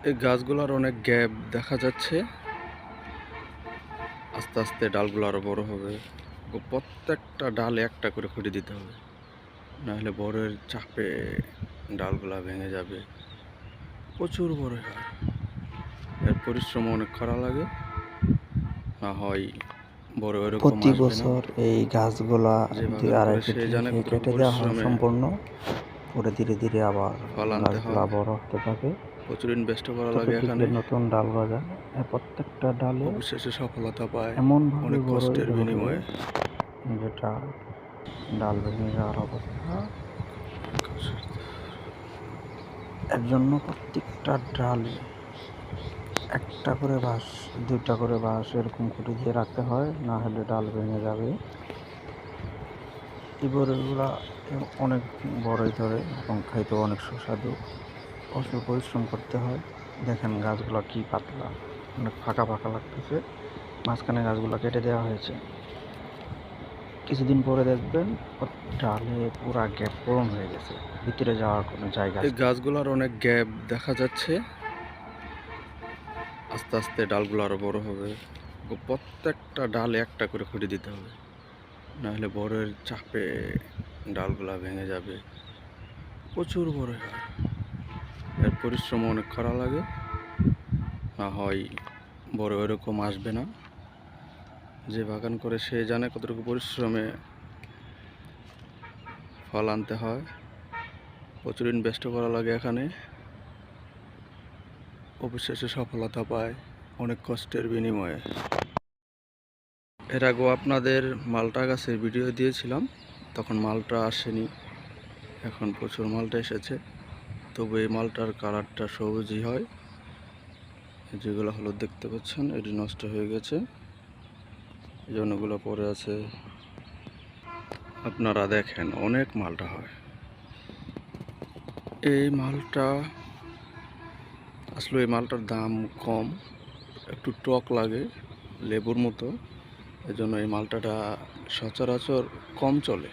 এই গাছগুলোর অনেক গ্যাপ দেখা যাচ্ছে। আস্তে আস্তে ডালগুলো আরো বড় হবে ও প্রত্যেকটা ডালে একটা করে খুঁটি দিতে হবে, নাহলে বড়ের চাপে ডালগুলা ভেঙে যাবে। প্রচুর বড় হয়, এর পরিশ্রম অনেক করা লাগে, না হয় বড় এরকম প্রতি আসবে না। বছর এই গাছগুলা যে 2 বাগান করে আড়াই সে ফিট জানে লেখে কতটুকু কেটে দেওয়া হয় পরিশ্রমে সম্পূর্ণ। পরে ধীরে ধীরে আবার ফল আনতে গাছগুলা হয়, বড় হতে থাকে। প্রচুর ইনভেস্ট করা লাগে চতুর্দিকে এখানে। নতুন ডাল গজায়। প্রত্যেকটা ডালে অবশেষে সফলতা পায় এমনভাবে অনেক বড়ই কষ্টের ধরবে বিনিময়ে। যেটা ডাল ভেঙে যাওয়ার অবস্থা। এর জন্য প্রত্যেকটা ডালে একটা করে বাঁশ, 2টা করে বাঁশ এরকম খুঁটি দিয়ে রাখতে হয়, না হলে ডাল ভেঙে যাবে। এই বড়ইগুলা অনেক বড়ই ধরে এবং খাইতেও অনেক সুস্বাদু। প্রচুর পরিশ্রম করতে হয়। দেখেন গাছগুলা কি পাতলা, অনেক ফাঁকা ফাঁকা লাগতেছে। মাঝখানে গাছগুলা কেটে দেওয়া হয়েছে। কিছুদিন পরে দেখবেন ডালে পুরা গ্যাপ পূরণ হয়ে গেছে, ভিতরে যাওয়ার কোনো জায়গা এই নেই। গাছগুলোর অনেক গ্যাপ দেখা যাচ্ছে। আস্তে আস্তে ডালগুলো আরো বড় হবে ও প্রত্যেকটা ডালে একটা করে খুঁটি দিতে হবে, নাহলে বড়ের চাপে ডালগুলা ভেঙে যাবে। প্রচুর বড় হয়, এর পরিশ্রম অনেক করা লাগে, না হয় বড় এরকম আসবে না। যে বাগান করে সে জানে কতটুকু পরিশ্রমে ফল আনতে হয়। প্রচুর ইনভেস্ট করা লাগে এখানে, অবশেষে সফলতা পায় অনেক কষ্টের বিনিময়ে। এর আগেও আপনাদের মালটা গাছের ভিডিও দিয়েছিলাম, তখন মালটা আসেনি, এখন প্রচুর মালটা এসেছে। তবু এই মালটার কালারটা সবুজই হয়। যেগুলো হলুদ দেখতে পাচ্ছেন এটি নষ্ট হয়ে গেছে, এই জন্য ওগুলো পড়ে আছে। আপনারা দেখেন অনেক মালটা হয়। এই মালটা আসলে এই মালটার দাম কম, একটু টক লাগে লেবুর মতো, এজন্য এই মালটাটা সচরাচর কম চলে।